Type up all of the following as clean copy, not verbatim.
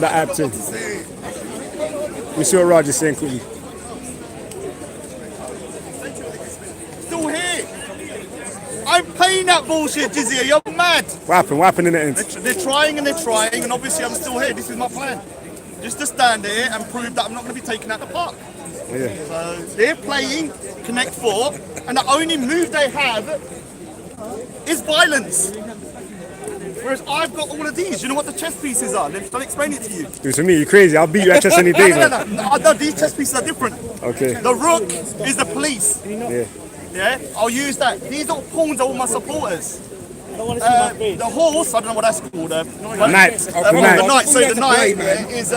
That acting. We see what Roger's saying quickly. Still here. I'm paying that bullshit, Jizzy. You're mad. What happened in the end? They're trying, and obviously I'm still here. This is my plan. Just to stand here and prove that I'm not going to be taken out the park. Yeah. So they're playing Connect 4, and the only move they have is violence. Whereas I've got all of these. You know what the chess pieces are? Don't explain it to you. Dude, to me, you're crazy. I'll beat you at chess any day, man. No, these chess pieces are different. Okay. The rook is the police. Yeah. Yeah, I'll use that. These little pawns are all my supporters. The horse, I don't know what that's called. Knight. The knight. So the knight is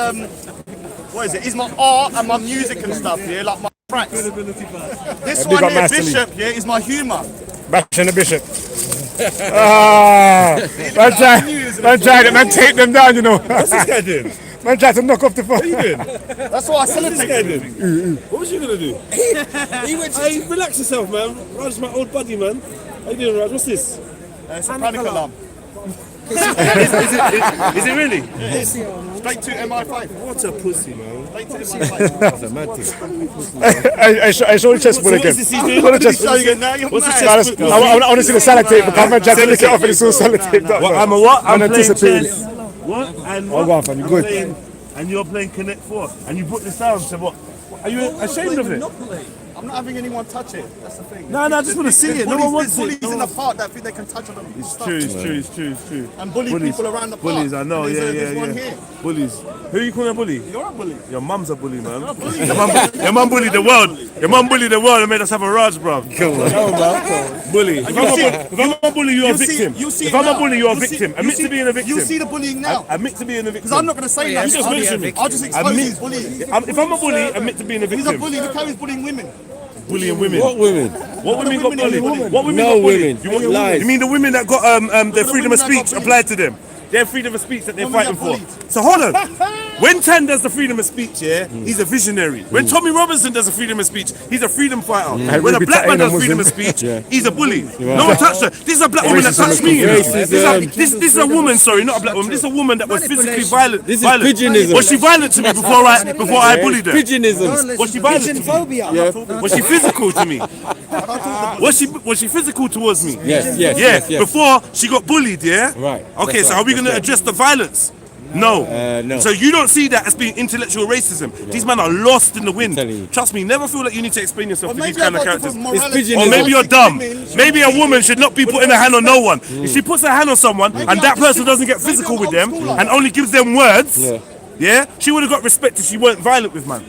what is it? Is my art and my music and stuff. Yeah, like my tracks. This one here, bishop. Yeah, is my humour. Bashing the bishop. Man, take them down, you know. What's this guy doing? Man, try to knock off the phone. What are you doing? That's what I celebrate. What was you gonna do? He went to relax yourself, man. Raj's my old buddy, man. How you doing, Raj? What's this? It's a panic alarm. Is it really? It is. Straight to MI5. What a pussy, man. Straight to MI5. That's a mad thing. I show the chessboard again. What's this Now you're What's the mad. chessboard? I want to see the sellotape, because I'm trying to lick it off and it's all sellotaped up. What, I'm a what? I'm playing anticipating. chess. What? And Oh, go on, fam, you're good. And you're playing Connect 4. And you brought this down, so what? Are you ashamed of it? I'm not having anyone touch it. That's the thing. No, I just want to see it. No one wants bullies it. in the park that think they can touch them. It's true. And bully people around the park. Bullies, I know, And yeah. there's one here. Bullies. Who are you calling a bully? You're a bully. Your mum's a bully, man. Your mum bullied the world. Your mum bullied the world and made us have a Raj, bro. Bully. If I'm a bully, you're a victim. If I'm a bully, you're a victim. Admit to being a victim. You see the bullying now. Admit to being a victim. Because I'm not going to say that. You just mentioned me. I'll just expose his bullying. If I'm a bully, admit to being a He's a victim. bully. Look how he's bullying women. Bullying women. What women? What women got bullied? What women No got bullied? women. You Lies. mean the women that got their freedom of women that got speech bullied. applied to them? Their freedom of speech that they're Women fighting got for. bullied. So hold on. When Tan does the freedom of speech, yeah, he's a visionary. When Tommy Robinson does the freedom of speech, he's a freedom fighter. When a black man does freedom of speech, he's a bully. No one touched her. This is a black woman that touched me. You know? This is a woman, sorry, not a black woman. This is a woman that was physically violent. This is pigeonism. Was she violent to me before I bullied her? Pigeonism. Was she violent to me? Was she physical to me? Was she physical towards me? Yes. Before she got bullied, yeah? Right. Okay, That's so right, are we going to that's address the violence? No. No. So you don't see that as being intellectual racism. These men are lost in the wind. telling you. Trust me, never feel like you need to explain yourself to these Maybe kind I've of got characters. different morality. pigeonism. Or maybe you're dumb. Maybe a woman should not be putting her hand on no one. If she puts her hand on someone and that person doesn't get physical with them and only gives them words, yeah, she would have got respect if she weren't violent with man.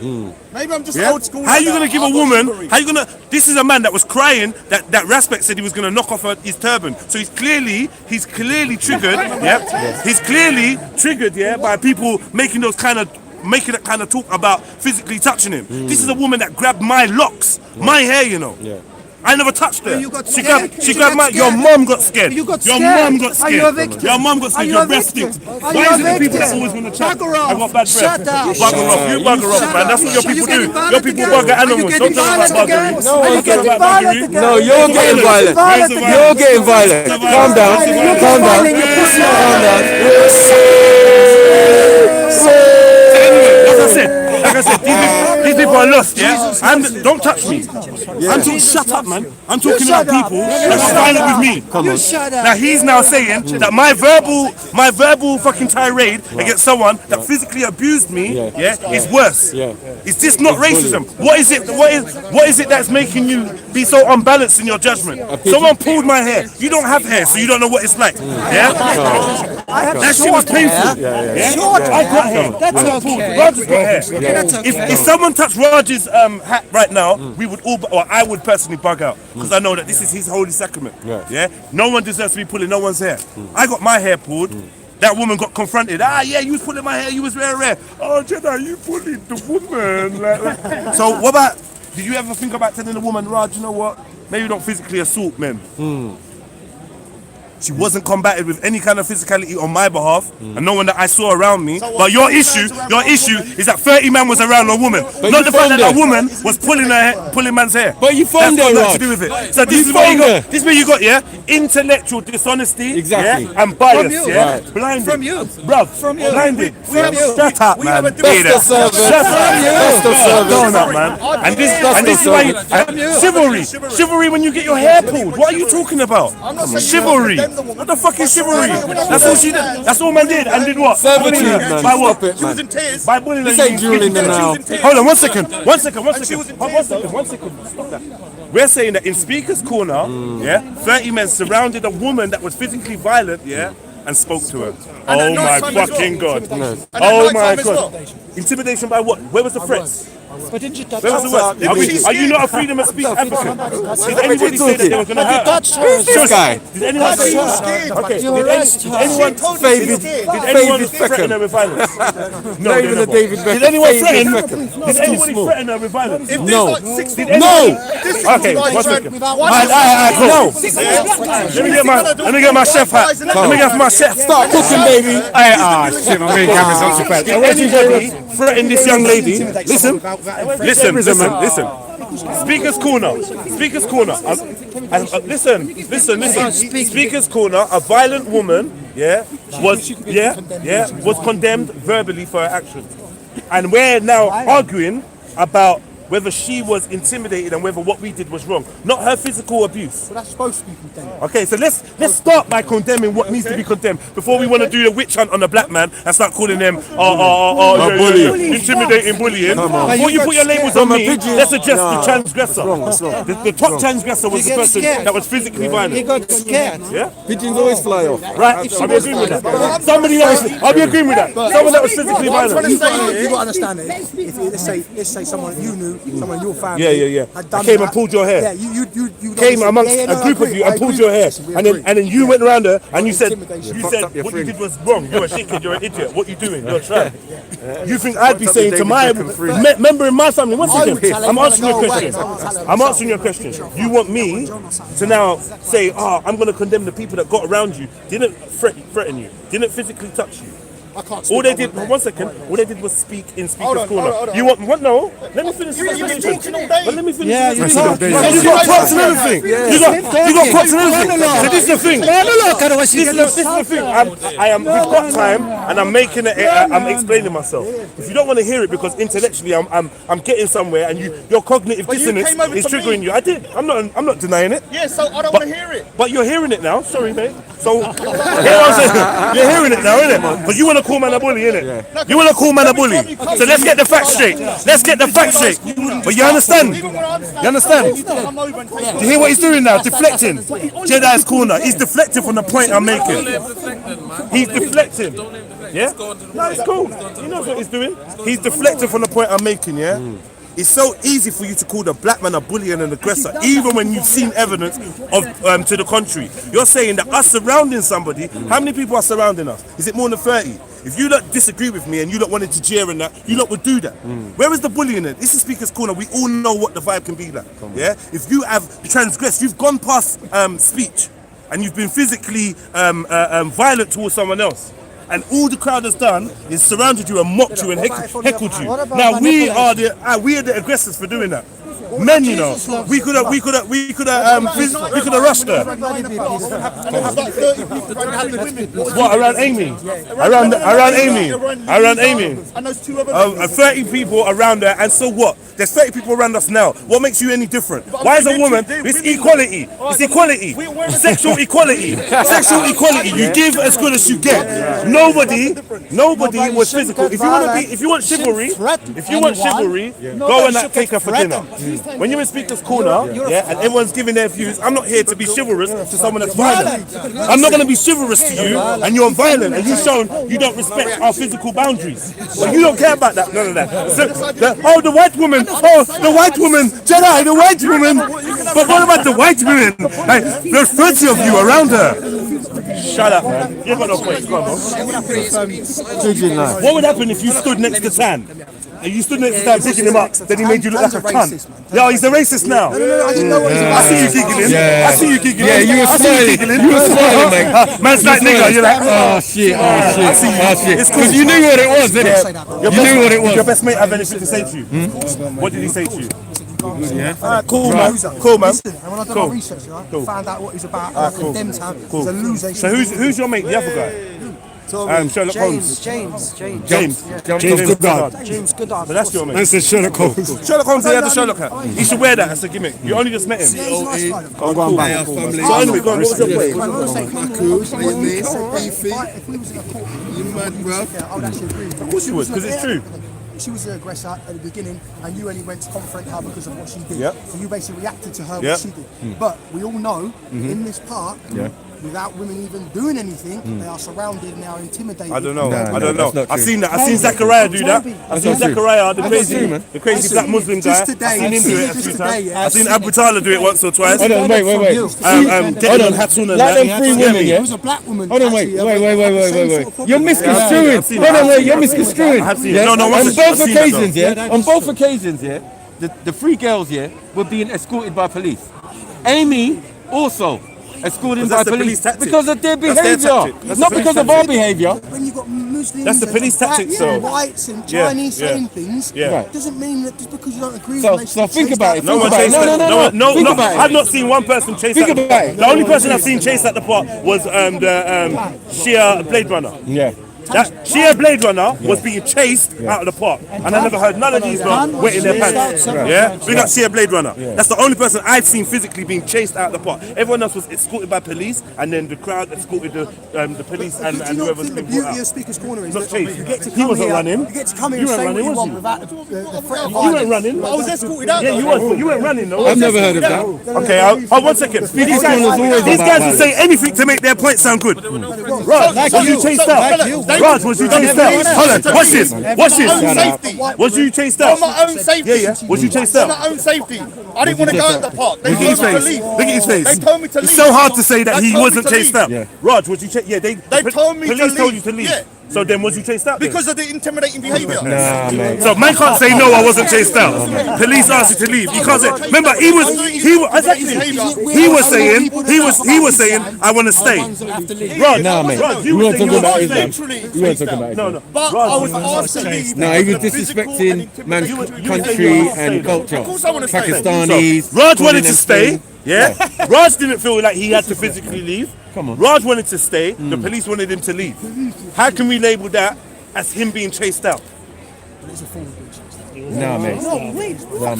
Maybe I'm just Yeah? old school. How you gonna give a woman? How you This is a man that was crying that Raspek said he was gonna knock off his turban. So he's clearly triggered. Yeah, he's clearly triggered. Yeah, by people making that kind of talk about physically touching him. This is a woman that grabbed my locks, my hair. You know. I never touched her. You got She scared? grabbed You got my. Your scared? mom got scared. You got Your scared? mom got Are scared. you a victim? Your mom got scared. Are you You're a resting. victim? Are Why you is a it the people victim? that always want to chat? Bugger off. I got bad breath. Shut up. Bugger off. You bugger off, man. That's what your people do. Your violent people again? bugger Are you animals. getting Don't talk about violent again? buggery. No Are you one's getting about violent buggery. again? No, you're getting violent. You're getting violent. Calm down. Calm down. Like I said, these people are lost, yeah? Don't touch me. I'm talking, shut up, man. I'm talking about people that are violent with me. You shut up. Now he's now saying that my verbal fucking tirade against someone that physically abused me, is worse. Is this not racism? What is it? What is it that's making you be so unbalanced in your judgment? Someone pulled my hair. You don't have hair, so you don't know what it's like. Yeah, that shit was painful. Short I got hair. That's okay. Raj's got hair. That's okay. If someone touched Raj's hat right now, we would all, or I would personally bug out because I know that this is his holy sacrament. Yeah, no one deserves to be pulling no one's hair. I got my hair pulled. That woman got confronted. You was pulling my hair. You was very rare. Oh, Jedi, you bullied the woman. So what about? Did you ever think about telling the woman, Raj, you know what? Maybe don't physically assault men. She wasn't combated with any kind of physicality on my behalf, and no one that I saw around me. But your issue is that 30 man was around a woman, not the fact that a woman was pulling man's hair. But you found That's there, got nothing Rod. to do with it. So this is what you got. This is where you got, yeah, intellectual dishonesty, Exactly. yeah, and bias, From you. yeah, Right. blinded, From you. bruv, From you. blinded. From you. Shut up, We man. have a Best debate. of service. Shut up. Best of service. Don't up, man. And this is why chivalry when you get your hair pulled. What are you talking about? Chivalry. What the fuck is chivalry? That's all she did. That's all man did. And did what? Servitude, man. By what? Stop it, She was man. in tears. By bullying. This ain't dueling them now. Hold on, one second. One second. Stop that. We're saying that in Speaker's Corner, yeah, 30 men surrounded a woman that was physically violent, yeah, and spoke to her. And at Oh my night time as fucking well. God. And at Oh night my time as God. well. Intimidation by what? Where was the threats? But didn't you touch Where was the words? Are you not a freedom of speech advocate? Did anybody say that they were going to hurt? touched her? Who's this guy? Did anyone say okay? You arrest her. Anyone David threaten her with violence? No, Not even a David Beckham. Did anyone David threaten? Beckham. Did anybody threaten her with violence? If No. there's like 60 No. Okay, one second. Without No. Let me get my chef hat. Let me get my chef. Start cooking, baby. Shit, my main camera's not so bad. Did anybody threaten this young lady? Listen. Speaker's Corner. Listen. Speaker's Corner. A violent woman, was condemned verbally for her actions, and we're now arguing about whether she was intimidated and whether what we did was wrong, not her physical abuse. That's supposed to be condemned. Okay, so let's start by condemning what needs to be condemned before we want to do the witch hunt on a black man and start calling them bully. intimidating, bullying. Before you put your labels on me, let's address the transgressor. The top transgressor was the person that was physically He violent. got scared. Yeah, Pigeons always fly off. right. I'll be agreeing with that. Somebody else. I'll be agreeing with that. Someone that was physically violent. You got to understand it. If let's say someone you knew, someone in your family, Yeah. had I done came that, and pulled your hair. Yeah, you Came amongst a group of you and pulled your hair, and then you went around her and you said Intimidation. what you did was wrong. You're a shithead. You're an idiot. What you doing? You're a tramp. You think I'd be saying to my member in my family? One second. I'm answering your question. I'm answering your question. You want me to now say, I'm going to condemn the people that got around you, didn't threaten you, didn't physically touch you. All they did, one second, all they did was speak in Speaker's Corner. You want what? No. Let me finish the explanation. But let me finish the explanation. You got props and everything. You got props and everything. So this is the thing. This is the thing. We've got time and I'm making it, I'm explaining myself. If you don't want to hear it because intellectually I'm getting somewhere and your cognitive dissonance came over is to triggering me. you. I did. I'm not denying it. Yeah, so I don't want to hear it. But you're hearing it now. Sorry, mate. So, you know what I'm saying? You're hearing it now, innit? But you want to call man a bully, innit? You want to call man a bully. So let's get the facts straight. But you understand? You understand? Do you hear what he's doing now? Deflecting. Jedi's corner. He's deflecting from the point I'm making. He's deflecting. Yeah? No, it's cool. He knows what he's doing. He's deflecting from the point I'm making, yeah? It's so easy for you to call the black man a bully and an aggressor, even when you've seen evidence of to the contrary. You're saying that us surrounding somebody, how many people are surrounding us? Is it more than 30? If you don't disagree with me and you don't want to jeer and that, you lot would do that. Where is the bullying in? This is Speaker's Corner. We all know what the vibe can be like. Yeah? If you have transgressed, you've gone past speech and you've been physically violent towards someone else, and all the crowd has done is surrounded you and mocked you and heckled you. Now we are the aggressors for doing that. Men, you know, we could have rushed her. What, around Amy? Around Amy. And those two other 30 people around her, and so what? There's 30 people around us now. What makes you any different? Why is a woman? It's equality. It's equality. Sexual equality. Sexual equality. You give as good as you get. Nobody was physical. If you want chivalry, go and take her for dinner. When you're in Speaker's Corner, yeah, and everyone's giving their views, I'm not here to be chivalrous to someone that's violent. I'm not going to be chivalrous to you, and you're violent, and you've shown you don't respect our physical boundaries. But you don't care about that, none of that. So, the white woman, Jedi, the white woman. But what about the white women? Like, there's 30 of you around her. Shut up, man. You've got no point. Come on, bro. What would happen if you stood next to Tan? and you stood next to that picking him up, then he made you look like a cunt. Yo, he's a racist now. No, I didn't know what he was I about. see you giggling. Yeah. I see you giggling. Yeah, you were I see you smiling. giggling. You were smiling, mate. Man's like nigga. You're like, Oh shit, oh shit, see you. oh shit. It's cool. Because you knew what it was, didn't you? You knew what it Did your was. best mate have anything to say to you? What did he say to you? Alright, Cool, man. Cool, man. Listen, and when I done my research, I found out what he's about. I condemned him. He's a loser. So who's your mate? The other guy? Sherlock Holmes. James. James Goodard. James Goodard. So that's your mate. I said Sherlock Holmes. Sherlock Holmes, he had the Sherlock hat. He should wear that as a gimmick. You only just met him. Yeah, he's a nice guy. I'm going back. So anyway, go on, what was your point? I want to say, If we was in a court, You mad, bruv? yeah, I would actually agree with you. Of course you would, because it's true. She was the aggressor at the beginning, and you only went to confront her because of what she did. Yep. So you basically reacted to her Yep. what she did. But we all know in this park, without women even doing anything, they are surrounded and they are intimidated. I don't know. Nah, I don't know. that's not I've true. seen that. I've seen Zachariah do that. I've seen not true. Zachariah, the true, crazy man. black Muslim guy. just today, I've seen him do it a just few today, times. yeah. I've seen Abu Talha do it once or twice. Hold on, wait. Getting on Hatsun and Like that. them three Yeah, women, me. yeah? It was a black woman. Hold on, wait. actually, You're had the same sort of misconstruing. problem. I've seen Hold on, that. wait. You're misconstruing. I've seen it. Yeah? No, On I've both seen that, occasions, though. yeah. On both occasions, yeah. The three girls, yeah, were being escorted by police. Amy also escorted by that's the police police tactic. because of their That's their behaviour, tactic. That's not the because police of our tactic. behaviour. When you got Muslims, That's the and police tactics, black, though. whites and Yeah, Chinese yeah. saying things, Yeah. Right. doesn't mean that just because you don't agree with So makes so you think chase about that it. No Think one about it. chased No, that. no, no, no. Think about I've it. not seen one person chase Think that. about it. The only person I've seen chase at the park was the Shia Blade Runner. Yeah. That Shia Blade Runner was being chased out of the park, and I never heard none of these men wetting their pants. Yeah, bring up Shia Blade Runner. That's the only person I've seen physically being chased out of the park. Everyone else was escorted by police, and then the crowd escorted the police and Do you not whoever's think the been beauty brought of out. Speaker's Corner is Not that chased. you get to He come wasn't here, running. you get to come here You and say weren't what you running, want was without the threat of You weren't violence. running. I was escorted out. Yeah, you was, but you weren't running though. I've never heard of that. Okay, hold 1 second. These guys will say anything to make their point sound good. Raj, was you chased out? Raj, was you chased out? Hold on, watch this. Watch this. Safety. Was you chased out? On my own safety. Yeah. Was you chased On out? my own safety. I didn't want to go out the park. They Look at told his me to face. leave. Look at his face. They told me to leave. It's so hard to say that They he told me wasn't to chased leave. out. Yeah. Raj, was you chased? Yeah, They told me to police told you leave. to leave. Yeah. So then, was you chased out? then? Because of the intimidating behaviour. Nah, mate. So man can't say no, I wasn't chased out. Police asked you to leave. You can't say. Remember, he was saying I want to stay. Raj, Nah, mate. Raj, You weren't saying talking about wanna Islam. stay. You weren't talking about No, Islam. no. But Raj, I was asked to leave. No, he was because of physical disrespecting and man's intimidation. country and culture. Of course I want to stay. Pakistanis. Raj calling wanted them to stay. things. Yeah. Raj didn't feel like he had to physically leave. Come on. Raj wanted to stay. The police wanted him to leave. How can we label that as him being chased out? Nah, mate.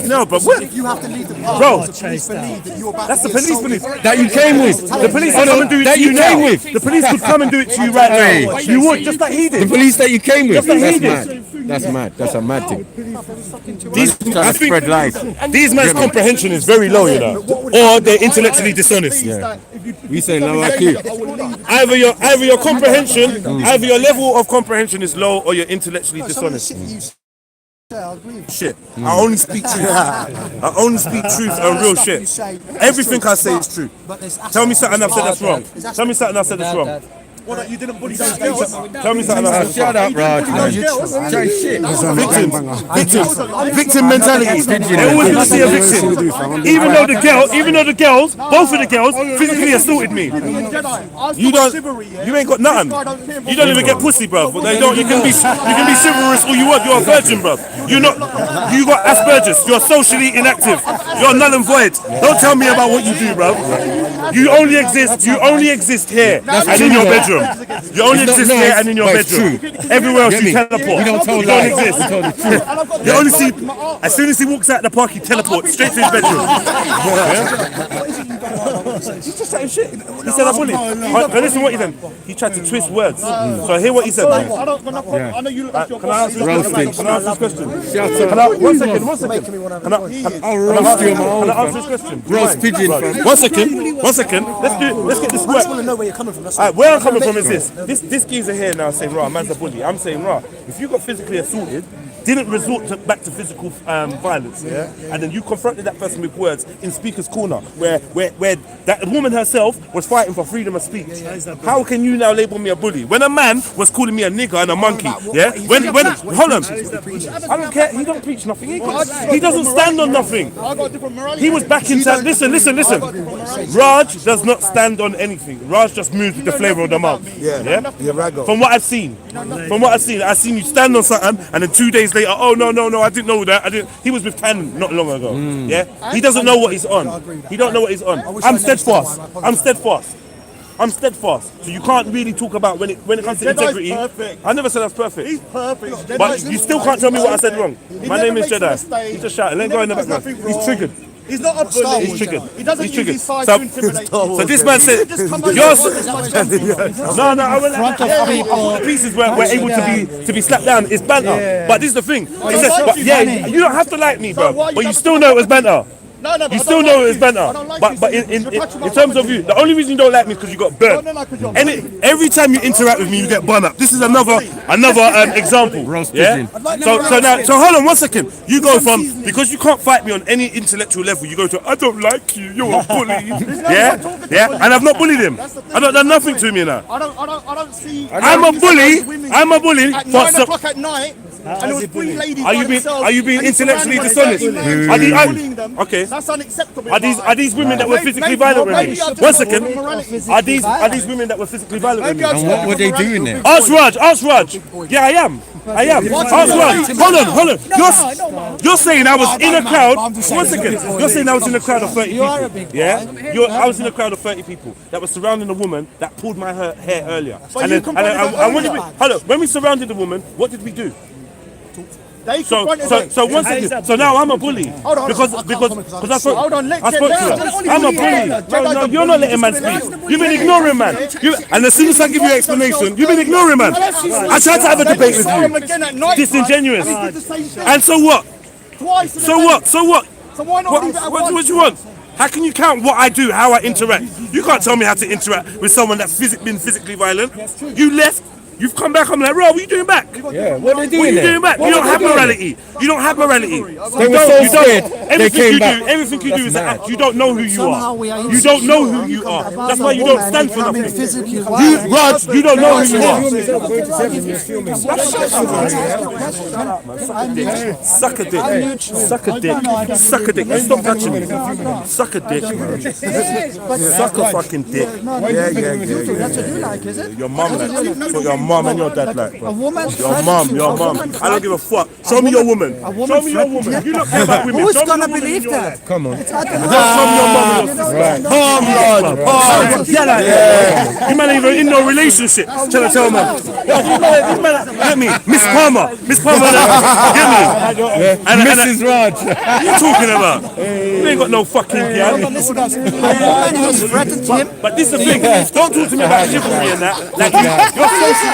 No, but what? You have to leave the park Bro, because the police believe that you're about That's to the be police assaulted. belief. That you came with. The police Hold could come on, and do it that to you you came now. with. The police could come and do it to you right Hey. now. You would, just like he The did. police that you came with. Just like he That's did. mad. That's mad. That's a mad thing. These, Trying I to spread lies. think these men's comprehension is very low, you know, or they're intellectually dishonest. Yeah. We say no IQ. Either your comprehension, either your level of comprehension is low, or you're intellectually Some of the dishonest. shit you say, I agree with. Shit. I only speak truth. I only speak truth and real Stuff shit. you say, Everything I say but- is true. but there's Tell me aspects something I've said that's wrong. There's Tell me something I've said that's wrong. What, you didn't bully those girls? Tell me something I've said Shut that's up, Raj. wrong. Victim mentality. Pigeon. They always gonna see a victim. Even though the girls, both of the girls, physically assaulted me. You don't. You ain't got nothing. You don't even get pussy, bro. But they don't. You can be chivalrous all you want. You're a virgin, bro. You're not. You got Asperger's. You're socially inactive. You're null and void. Don't tell me about what you do, bro. You only exist. You only exist here and in your bedroom. You only exist here and in your bedroom. Everywhere else you teleport. We don't tell You don't lies. exist. We tell the truth. You only see. As soon as he walks out the park, he teleports straight to his bedroom. He's just saying shit. He said I bullied. But listen what he said. He tried to twist words. So hear what he said. I know you look like your Can I answer this Roasted. question? Can I answer this question? Shut Can up. I, one second. Can I roast you, can I answer this question? Roast pigeon, fam. 1 second. 1 second. Let's get this I just want work. to know where you're coming from. That's Alright, where I'm coming from is this geezer here now saying, rah, man's a bully. I'm saying, rah, if you got physically assaulted, didn't resort back to physical violence, and then you confronted that person with words in Speaker's Corner, where that woman herself was fighting for freedom of speech. How can you now label me a bully when a man was calling me a nigger and a monkey? Yeah, when hold on, I don't care. He don't preach nothing. He doesn't stand on nothing. He was back in town. Listen. Raj does not stand on anything. Raj just moves with the flavour of the month. Yeah. From what I've seen, I've seen you stand on something, and then 2 days later, oh no, I didn't know that. He was with Cannon not long ago. Yeah, he doesn't know what he's on. He don't know what he's on. I'm steadfast. So you can't really talk about when it comes to integrity. Perfect. I never said that's perfect. He's perfect. But you still can't tell me what I said wrong. My name is Jedi. He's just shouting. Let go in the background. He's triggered. He's not a bully. He's triggered. He doesn't use his size So- to intimidate So this man said, "Yours." No, I will. The pieces were able to be slapped down. It's banter. But this is the thing. He says, like but you, yeah, Danny. you don't have to like me, bro. why you But you have still to- know it was banter. No, but You I still don't know like it was you. banter. I don't like But you. in You're touching my terms of woman. you, the only reason you don't like me is because you got burnt. No, 'cause you're And every time you interact with me, you get burned up. This is another example. Yeah. So hold on 1 second. You go from, because you can't fight me on any intellectual level, you go to, I don't like you. You're a bully. Yeah. And I've not bullied him. I've not done nothing to me now. I don't see. I'm a bully. I'm a bully. At for 9 some- o'clock at night, and there was 3 ladies. Are you being intellectually dishonest? Okay. That's unacceptable. Are these women that were physically violent with me? 1 second. Are these women that were physically violent with me? And what were they doing there? Ask Raj. Yeah, I am. Ask Raj. Hold on. You're saying I was in a crowd. 1 second. You're saying I was in a crowd of 30 people. Yeah? I was in a crowd of 30 people that was surrounding a woman that pulled my hair earlier. When we surrounded the woman, what did we do? So 1 second. So now I'm a bully because I spoke to her. I'm a bully. No, you're not letting man speak. You've been ignoring man. And as soon as I give you an explanation, you've been ignoring man. I tried to have a debate with you. Disingenuous. And so what? So what? So why not leave it at What once? do you want? How can you count what I do, how I interact? You can't tell me how to interact with someone that's been physically violent. You left. You've come back. I'm like, bro, what are you doing back? Yeah, what are they What are doing you there? doing back? You don't have morality. You don't have morality. They were so scared. They came back. Everything you do is an act. You don't know who you Somehow we are. are You don't know who you are. That's why you don't stand for becoming nothing. physically You, violent. Raj, you don't know who you are. Suck a dick. Suck a dick. Suck a dick. You stop touching me. Suck a dick, man. Suck a fucking dick. That's what you like, is it? Your mum, like. That's what your mum and your dad like, bro. A woman. Your mum. I don't give a fuck. Show me your woman. Show me your woman. You don't care about women. Who's Show me gonna your woman believe in your that? life. Come on. Show me your mum and your sister. You man ain't even in no relationship. Trying to tell man. Get me. Miss Palmer. Get me. Mrs. Raj. What you talking about? You ain't got no fucking girl. A woman has threatened him. But this is the thing. Don't talk to me about chivalry and that. Like you're socially.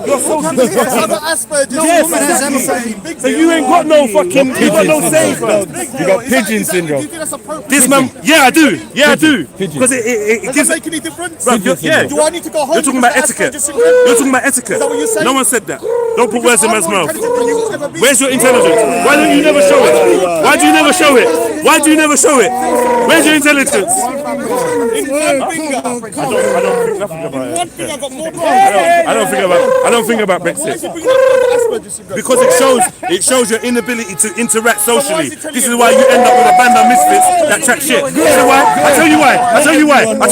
Yes, exactly. So you ain't got no fucking. You got no say, bro. You got pigeon syndrome. This man, yeah, I do. Because it Does gives. it make any difference? Bro, yeah. Do I need to go home? You're talking about etiquette. You're talking about etiquette. what you're saying? No one said that. Don't put words in man's mouth. Where's your intelligence? Why don't you never show it? Why do you never show it? Why do you never show it? Where's your intelligence? I don't think nothing about it. I don't think about Brexit. Because it shows your inability to interact socially. This is why you end up with a band of misfits that chat shit. This is why. I tell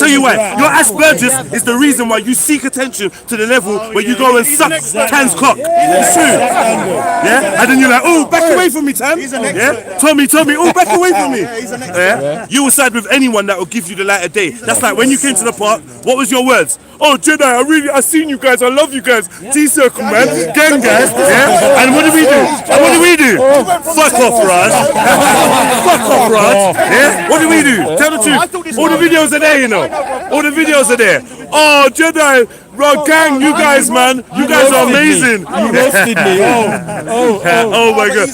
you why. Your Asperger's is the reason why you seek attention to the level where you go and suck Tan's cock. It's true. Yeah? And then you're like, oh, back away from me, Tan. Yeah? Tommy, oh, back away from me. Yeah? You will side with anyone that will give you the light of day. That's like when you came to the park, what was your words? Oh, Jedi, I seen you guys, I love you guys. T-circle, man. Gang, guys. Yeah? And what do we do? Fuck off, Raj. Fuck off, Raj. Yeah? What do we do? Tell the truth. All the videos are there, you know. All the videos are there. Oh, Jedi, bro, gang, you guys, man. You guys are amazing. You roasted me. Oh my god.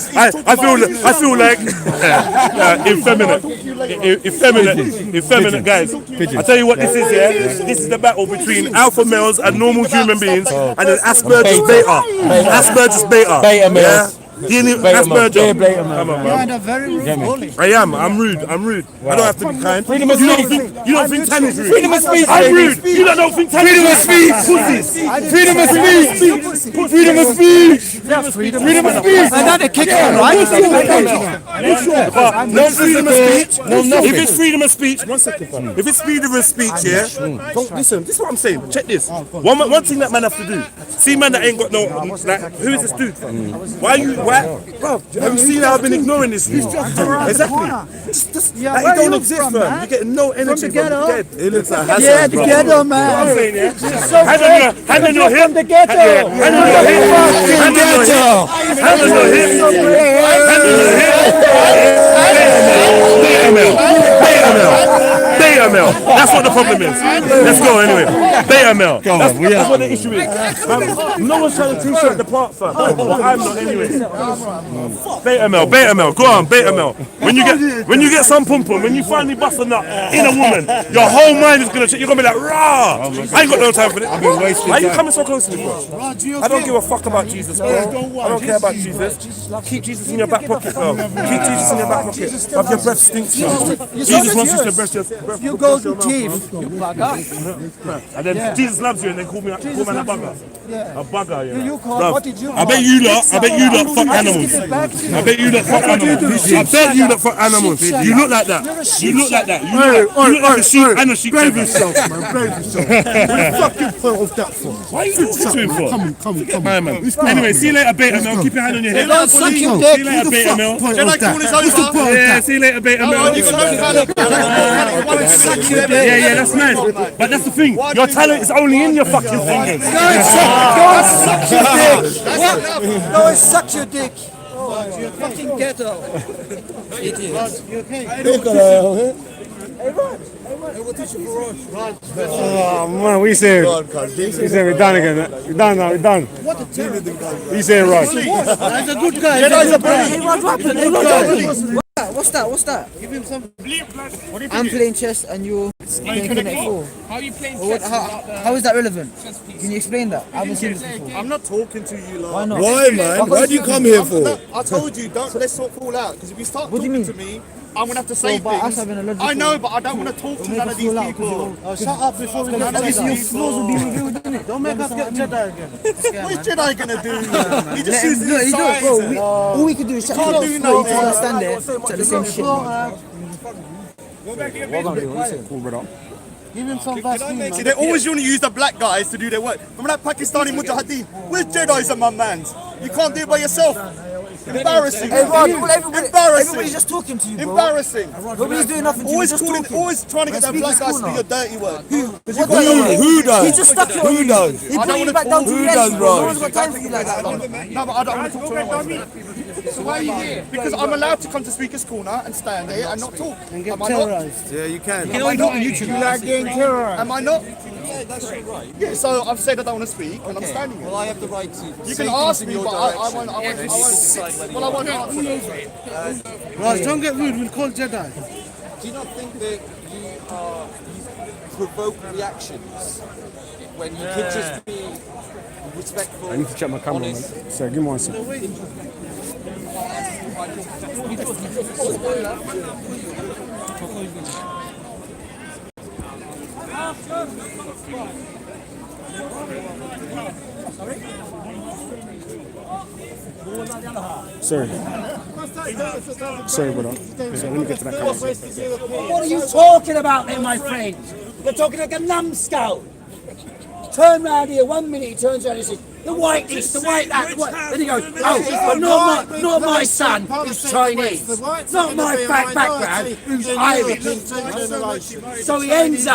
I feel like effeminate guys. I tell you what this is, yeah? This is the battle between alpha males and normal human beings and then Asperger's beta. Beta males. Asperger. They're blatant, man. Come on, You man. are a very rude bully. I am. I'm rude. I don't have to be kind. Freedom of You speech. don't think Tan is rude? Freedom of speech. I'm baby. rude. You don't think Tan is Freedom rude? of speech. Pussies. Freedom of speech. Freedom of speech. Freedom of speech. And then they kick you, right? No freedom of speech. No nothing. If it's freedom of speech, one second, fam. If it's freedom of speech, yeah. Don't listen. This is what I'm saying. Check this. One thing that man have to do. See, man, that ain't got no. Like, who is this dude, fam? Why you? Bro, have you seen how I've been ignoring this? Exactly. Just like, it don't exist, fam. You're getting no energy. From the ghetto. It looks like Hassan, Yeah, the bro. ghetto, man. I'm saying, yeah. So Hand on your hip. from the ghetto. Hand on your hip. Hand on your hip. Hand on your hip. Hand on your hip. Beta male. That's what the problem is. Let's go anyway. Beta male. That's what the issue is. No one's trying to teach you at the part, fam. But I'm not anyway. Beta male. Go on, beta male. When you get some pum pum, when you finally bust a nut in a woman, your whole mind is gonna change. You're gonna be like, rah! I ain't got no time for this. Why are you coming so close to me, bro? I don't give a fuck about Jesus, bro. I don't care about Jesus. Keep Jesus in your back pocket, bro. Keep Jesus in your back pocket. Have your breath stinks, bro. Jesus wants you to brush your breath. You go to thief, you bug up. And then Jesus loves you and then call man a bugger. A bugger, yeah. You call, Bruv, what did you I bet you lot fuck animals. I bet you lot fuck animals. I bet you lot fuck animals. You look like that. You look like that. You look like a sheep and a sheep. Brave yourself, man. Brave yourself. What the fuck you put off that for? Why are you talking to him for? Come Man, man. Anyway, see you later, beta male. Keep your hand on your head. Don't suck your See you dick. later, beta male. Jedi call is over. Yeah, see you later, beta male. You can Suck your dick. Yeah, that's nice. But that's the thing. Your talent is only in your fucking fingers. Go and suck your dick. What? Go and suck your dick. Oh, you fucking ghetto. Idiots. You okay? Oh man, what you saying? You saying we're done again? We're done now. We're done. What you saying, Raj? That's a good guy. What's that? Give him some. I'm playing chess and you're playing Connect 4. How are you playing chess? How is that relevant? Can you explain that? I haven't seen this before. I'm not talking to you, like. Why not? Why, man? What do you come here for? I told you, let's not fall out. Because if you start What do you talking mean? to me, I'm gonna have to say But us things. having a logical... I know, but I don't want to talk to none of these people. Shut up before we get Obviously your Jedi. flaws will be revealed, isn't it? Don't make us get Jedi again. What is Jedi gonna do? He just uses No, his you don't, size. bro. All we can do is shut Can't up. do No, nothing. you can't stand there. Say the same shit. Cool, brother. Give him some Vaseline, man. See, they always want to use the black guys to do their work. Remember that Pakistani Mujahideen? Where's Jedi's and my mans? You can't do it by yourself. Embarrassing. Hey, Rod, everybody's Embarrassing. just talking to you, bro. Embarrassing. Nobody's doing nothing to you, Always just calling, talking. always trying to get that Speak black is guys cool to do now. your dirty work. Who He does? just stuck it on you. does? He put you back down to the edge, bro. No one's got time for you like that, bro. No, but I don't want to talk to anyone. So why are you here? Because I'm allowed to come to Speaker's Corner and stand here and not talk. And get Am I not? terrorized. Yeah, you can. Am I not? You like getting terrorized. Am I not? Yeah, so I've said I don't want to speak and I'm standing here. Well, I have the right to. You can ask me, but I won't. Well, I won't answer. Raj, don't get rude. We'll call Jedi. Do you not think that you provoke reactions when you could just be respectful? I need to check my camera, man. Sorry, give me 1 second. Sorry. Sorry, brother. So let me get to that camera. What are you talking about then, my friend? You're talking like a numbskull. Turn round here, 1 minute he turns around and says, the white this, the white that, the white. Then he goes, oh, but not my son who's Chinese. Not my background who's Irish. So he ends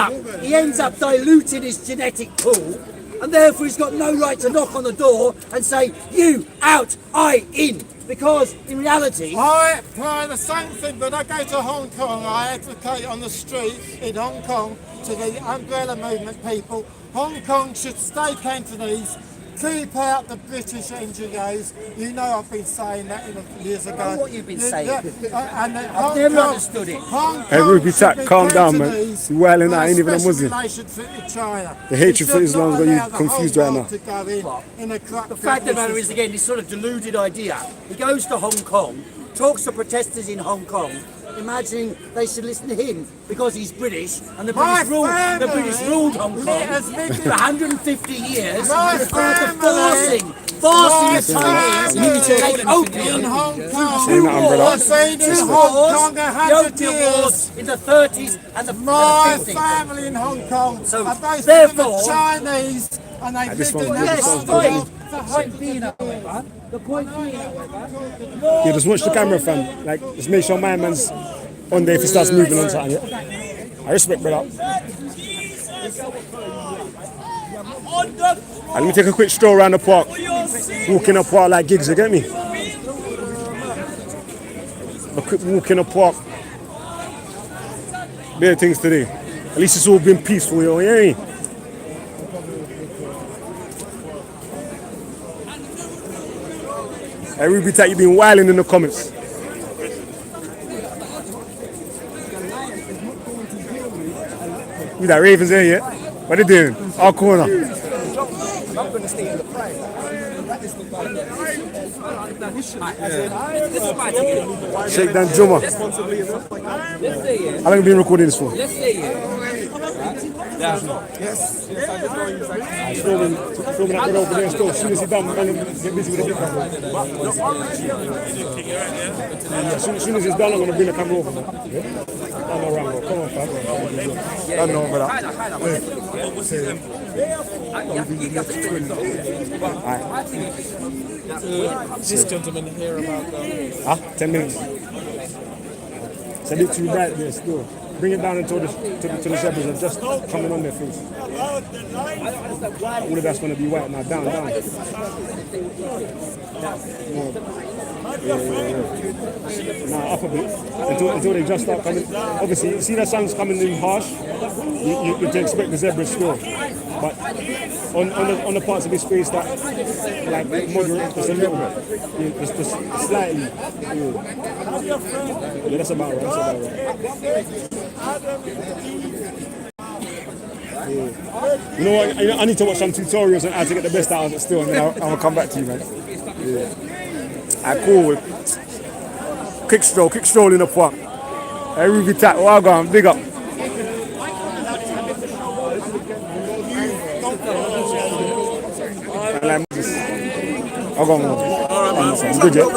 up diluting his genetic pool, and therefore he's got no right to knock on the door and say, you out, I in. Because in reality, I apply the same thing. When I go to Hong Kong, I advocate on the street in Hong Kong to the umbrella movement people. Hong Kong should stay Cantonese. Keep out the British NGOs. You know I've been saying that years ago. I know what you've been saying. And I've never understood it. Hey, Ruby Tack, calm down, man. You wilding out, ain't even a Muslim. The hatred for Islam's got you confused right now. The fact of the matter is, again, this sort of deluded idea. He goes to Hong Kong, talks to protesters in Hong Kong, imagining they should listen to him because he's British and the British ruled Hong Kong for 150 years. Forcing the Chinese to take opium wars in the 30s and the 50s. My family in Hong Kong So are based therefore, the Chinese, and they lived in yes, that the point being, however, Yeah, just watch the camera, fam. Like, just make sure my man's on there if he starts moving on something. Yeah? I respect, brother. Let me take a quick stroll around the park. Walking the park like gigs, you get me? A quick walk in the park. Better things today. At least it's all been peaceful, you know, yeah? Hey, Ruby Tack, you've been wilding in the comments. You that Ravens there, yeah? What they doing? Our corner. I'm going to stay in the pride. Shake down Juma. How long have you been recording this for? Yes. Filming that bit over there still. As soon as he's done, man, get busy with the big camera. As soon as he's done, I'm going to bring the camera over. Yeah? Come on, Rambo. Come on, fam. Don't know about that. This gentleman here about the... 10 minutes. It's a bit too bright there still. Bring it down until the zebras are just coming on their face. All of that's going to be white now. Down. Now up a bit until they just start coming. Obviously, you see the sun's coming in harsh. You can expect the zebras still. But on the parts of this space that like moderate, just a little bit, just slightly. Yeah, that's about right. Yeah. You know what? I need to watch some tutorials on how to get the best out of it still, and then I'll come back to you, man. Yeah. Alright, cool. Quick stroll in the park. Hey, Ruby Tack, well gone, big up. It's good, yeah?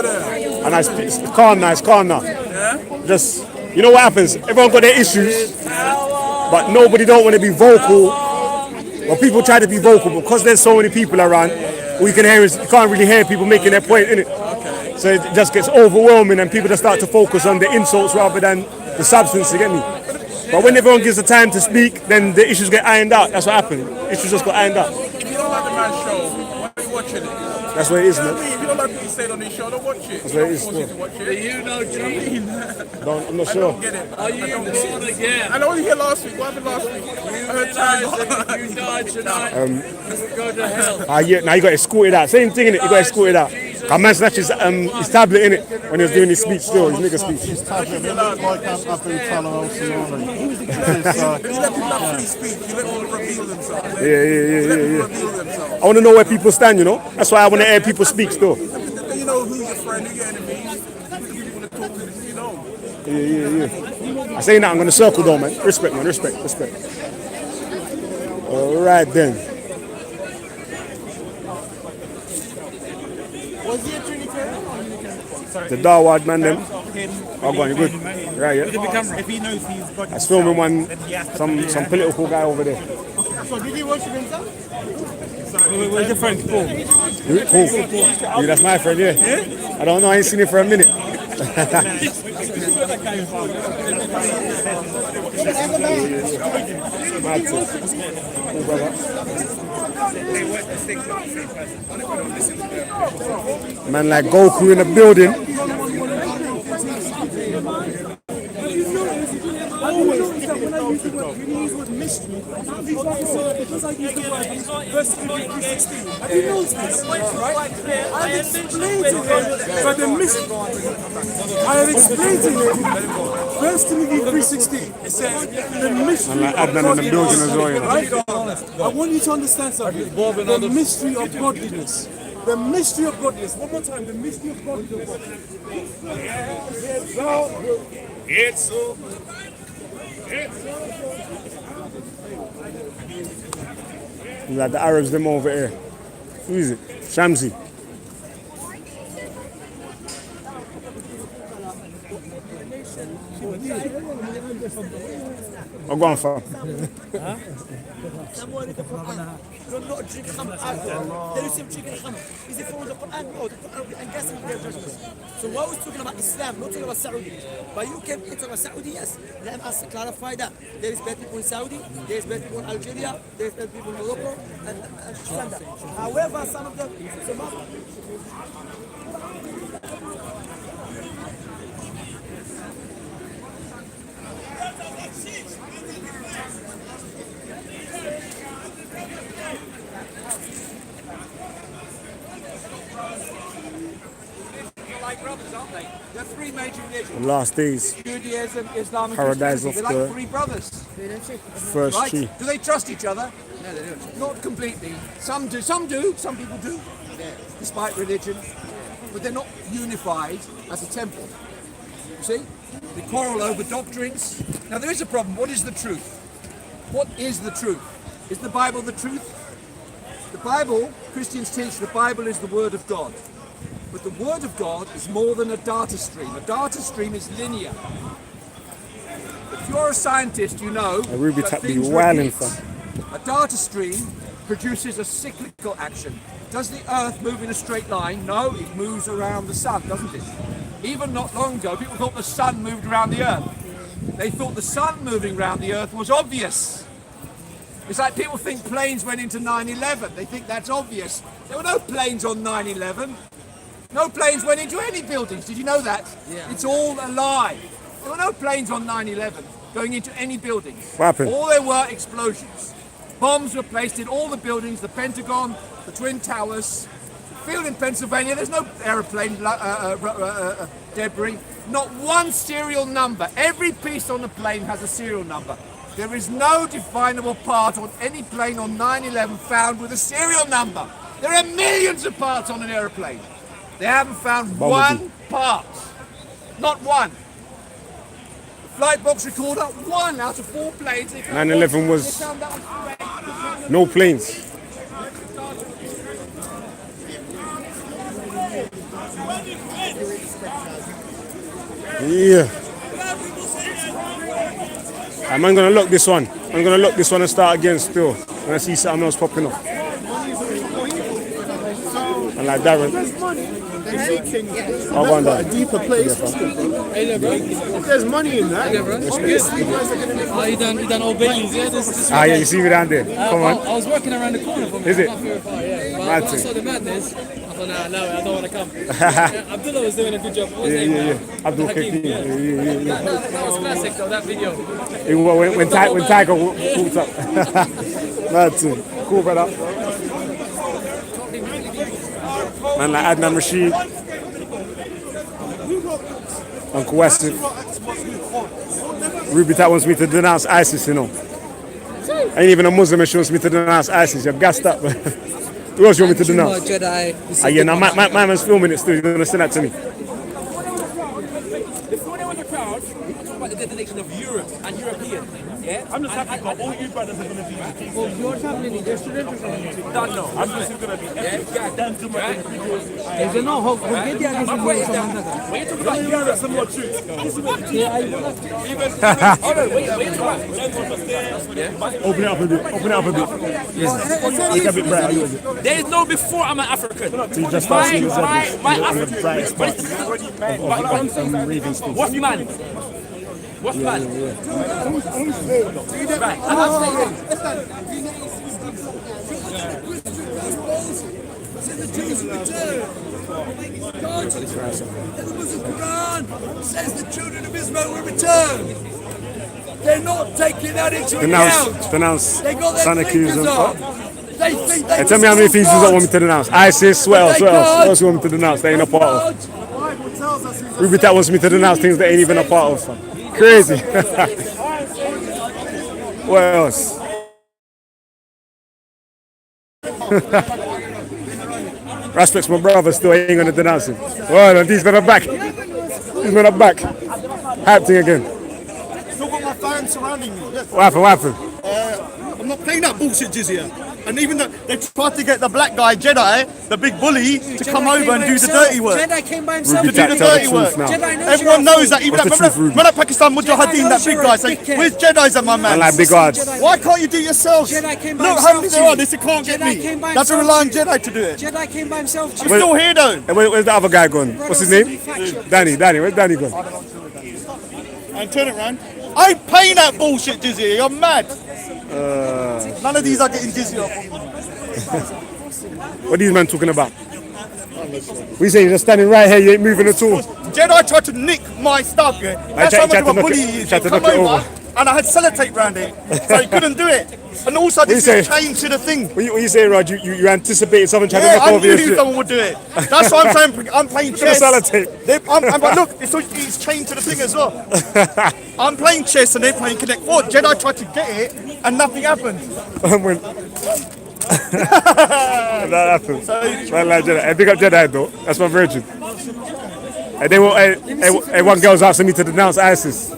And it's calm now. Just, you know what happens? Everyone got their issues, but nobody don't want to be vocal. Or people try to be vocal because there's so many people around. All you can hear is, you can't really hear people making their point, innit? So it just gets overwhelming and people just start to focus on the insults rather than the substance, you get me? But when everyone gives the time to speak, then the issues get ironed out. That's what happened. Issues just got ironed out. If you don't like the man's show, why are you watching it? That's what it is, man. If you don't like what he said on his show, don't watch it. That's what it is, Do you know cheating? I'm not sure. I don't get it. Are you born again? I know you here last week. What happened last week? You died tonight. Go to hell. Yeah, now you got escorted out. Same thing, innit? You got escorted out. A man snatched his tablet, innit? When he was doing his speech still, his nigga speech. His tablet looked like Abu Talal Al-Siyani. You let people freely speak. You let them reveal themselves. Yeah. I want to know where people stand, you know? That's why I want to hear people speak still. You know who's your friend, who's your enemy. You want to talk to them, you know. Yeah. I say now, I'm going to circle though, man. Respect, man. Respect. All right, then. The Darward man, them. Oh, go on, you good? Right, yeah. If he knows he's got I was filming some political guy over there. So did you worship himself? Where's your friend? Paul. Paul. Yeah, that's my friend, yeah. I don't know, I ain't seen him for a minute. Cool, brother. Man like Goku in the building. times I use the word 1 Timothy 3:16. And he knows this, right? I have explained to him for the mystery. I have explained to him 1 Timothy 3:16. It says the mystery of godliness. Right? I want you to understand something. The mystery of godliness. The mystery of godliness. One more time. The mystery of godliness. It's so. Like the Arabs, them over here. Who is it? Shamsi. I'm going for. You're not drinking khamr either. There is him drinking khamr. Is it from the Quran? No, the Quran and guessing their judgments. So what was talking about Islam, not talking about Saudi. But you came into about Saudi, yes. Let us clarify that. There is bad people in Saudi, there is bad people in Algeria, there is bad people in Morocco, and that. However, some of them, like brothers, aren't they? They're three major religions. Last days. Judaism, Islam, and Paradise Christianity. of They're like the three brothers. first Right? tree. Do they trust each other? No, they don't. Not completely. Some do. Some do. Some people do. Despite religion, but they're not unified as a temple. You see? They quarrel over doctrines. Now there is a problem. What is the truth? What is the truth? Is the Bible the truth? The Bible, Christians teach the Bible is the Word of God. But the Word of God is more than a data stream. A data stream is linear. If you're a scientist, you know Ruby that tap be things wailing repeat. for. A data stream produces a cyclical action. Does the Earth move in a straight line? No, it moves around the Sun, doesn't it? Even not long ago, people thought the Sun moved around the Earth. They thought the Sun moving around the Earth was obvious. It's like people think planes went into 9/11. They think that's obvious. There were no planes on 9/11. No planes went into any buildings. Did you know that? Yeah. It's all a lie. There were no planes on 9/11 going into any buildings. What happened? All there were explosions. Bombs were placed in all the buildings, the Pentagon, the Twin Towers, the field in Pennsylvania. There's no aeroplane debris. Not one serial number. Every piece on the plane has a serial number. There is no definable part on any plane on 9/11 found with a serial number. There are millions of parts on an aeroplane. They haven't found one part. Not one. The flight box recorder, 1 out of 4 planes. 9/11 was no planes. Yeah. I'm gonna lock this one. I'm gonna lock this one and start again still. When I see something else popping up. And like Darren. I'll go on that. A deeper place. There's money in that. Oh, you done Old Bailey's, yeah? This Ah, yeah, you see me down there. Come on. I was working around the corner from Is it? Not very far, yeah. But Mad when I thing. saw the madness, I thought, nah, no, I don't want to come. Yeah, Abdullah was doing a good job. What was his name? Abdul Hakim, Hakim. yeah. That was classic, though, that video. When Tiger walked up. Mad thing. Cool, brother. Man like Adnan Rashid. Uncle Weston. Ruby Tat wants me to denounce ISIS, you know. Ain't even a Muslim and she wants me to denounce ISIS. You're gassed up. Who else you want me to denounce? Jedi. Ah, yeah, now my man's filming it still. You're going to send that to me. Before they were in the crowd, I'm talking about the destination of Europe and European. Yeah? I'm just happy that all you brothers are going to be in the Well, you're traveling yesterday or something? Don't know. I'm just going to be goddamn too much in the videos. Is there no hope? We'll get the other My point is that when you talk about Europe, that's some more truth. This is what the truth Open it up a bit. Open it up a bit. Make a bit brighter. There is no before I'm an African. So you just start seeing My on the African. brightest part of Ravenston. What man? What man? Right. Quran says the children of Israel will return. They're not taking that into Denounce, account. denounce, They got their son blinkers accusing. on. They think they Hey, tell me how many things you don't want me to denounce. ISIS, what else? What else? What else you want me to denounce? They ain't a part of. Ruby Tat wants me to denounce things that ain't even a part of. Crazy. What else? Respects my brother, still ain't gonna denounce him. Well, and these men are back. These men are back. Hype thing again. Still got my fans surrounding me. Yes. What happened? What happened? I'm not playing that bullshit jizya. And even though they tried to get the black guy, Jedi, the big bully, to come over and do the dirty work. Jedi came by himself. To do the dirty work. Everyone knows that. Even remember that Pakistan Mujahideen, that big guy saying, "Where's Jedi's at my man?" I like big odds. Why can't you do it yourselves? Look how many there are. They say can't get me. That's a rely on Jedi to do it. Jedi came by himself. I'm still here though. And where's the other guy gone? What's his name? Danny. Where's Danny gone? And turn it round. I ain't paying that bullshit jizya. You're mad. None of these are getting jizya off of me. What are these men talking about? What you saying? You're just standing right here, you ain't moving at all. Jedi tried to nick my stuff, yeah. That's how much of a bully he is. He come over, and I had sellotape round it, so he couldn't do it. And also, this is chained to the thing. What you saying, Rod? You anticipated someone trying to knock I over your knew shit? someone would do it. That's why I'm saying I'm playing chess. Sellotape. But look, it's chained to the thing as well. I'm playing chess and they're playing Connect 4. Jedi tried to get it and nothing happened. That happened. Well, like Jedi. Hey, big up Jedi though. That's my virgin. And they will. Hey, one girl's asking me to denounce ISIS.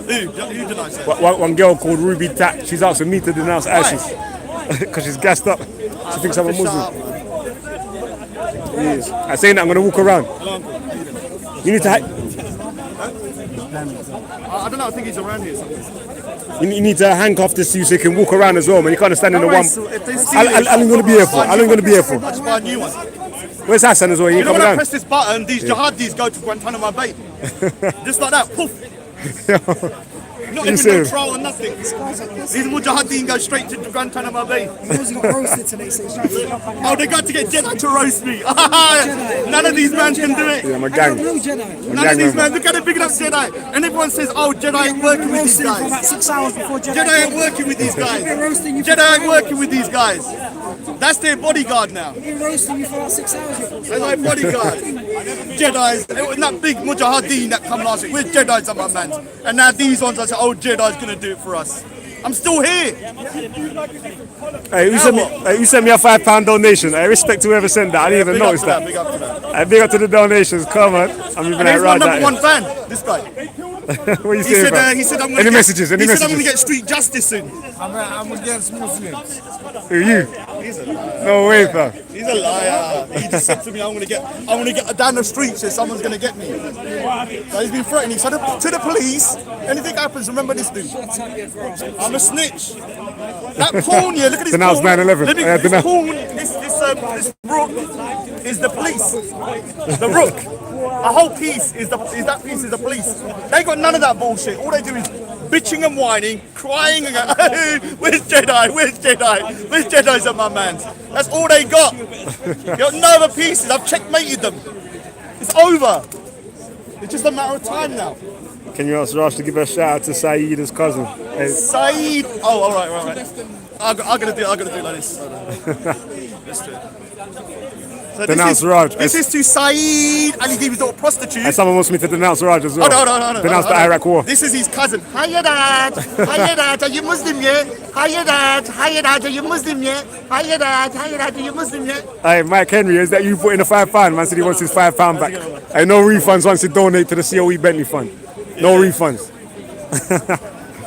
Who denies that? One girl called Ruby Tat. She's asking me to denounce ISIS because she's gassed up. She thinks I'm a Muslim. Yes. I'm saying that I'm gonna walk around. You need to. I don't know. I think he's around here. You need to handcuff this so you can walk around as well, man. You can't stand in the one. I'm going to be here for. I'm going to be here for. I just buy a new one. Where's Hassan as well? You know when I press this button, these jihadis go to Guantanamo Bay. Just like that, poof. Not even no trial or nothing. These Mujahideen go straight to Guantanamo Bay. Oh, they got to get Jedi to roast me. None of these men can do it. Yeah, I'm a gang. None of these men. Look at the big enough Jedi. And everyone says, oh, Jedi ain't working with these guys. Jedi ain't working with these guys. Jedi ain't working with these guys. That's their bodyguard now. They've been roasting you for about 6 hours. That's my bodyguard. Jedi's. It was that big Mujahideen that come last week. Where's Jedi's on my man? And now these ones are saying, oh, Jedi's going to do it for us. I'm still here. Hey, you sent me a £5 donation. I respect whoever sent that. I didn't even notice that. Big up to that. Big up to the donations. Come on. I'm even And he's my number one fan, this guy. What are you saying, bro? He said, I'm Any messages? I'm going to get street justice soon. I'm against Muslims. Who are you? He's a liar. No way, fam. He's a liar. He just said to me, I'm gonna get down the street, so someone's gonna get me. So he's been threatening. So to the police, anything happens, remember this dude. I'm a snitch. That pawn here, look at this pawn. Denounce 9/11. This pawn, this rook is the police. The rook. A whole piece is the police. They got none of that bullshit. All they do is bitching and whining, crying and going, hey, where's Jedi? Where's Jedi? Where's Jedi's at my man's? That's all they got. They got no other pieces. I've checkmated them. It's over. It's just a matter of time now. Can you ask Raj to give a shout out to Saeed, his cousin? Hey. Saeed. Oh, all right. I'm gonna do it like this. Let's do it. So denounce Raj. This is to Saeed Ali Dibi's little prostitute. And someone wants me to denounce Raj as well. No. Denounce the Iraq war. This is his cousin. Hiya, Dad. Hiya, Dad. Are you Muslim yet? Hiya, Dad. Hiya, Dad. Are you Muslim yet? Hiya, Dad. Hiya, Dad. Are you Muslim yet? Hey, Mike Henry, is that you put in a £5? Man said he wants his £5 back. Hey, no refunds once you donate to the COE Bentley Fund. No refunds.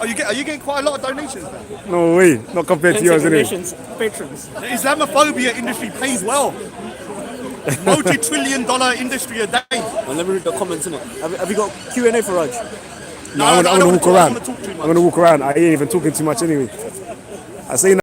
Are you getting quite a lot of donations now? No way. Not compared to yours, anyway. Patrons. The Islamophobia industry pays well. Multi-trillion-dollar industry a day. Well, let me read the comments in it. Have you got Q&A for Raj? No, I'm gonna walk around. I'm gonna walk around. I ain't even talking too much anyway. I say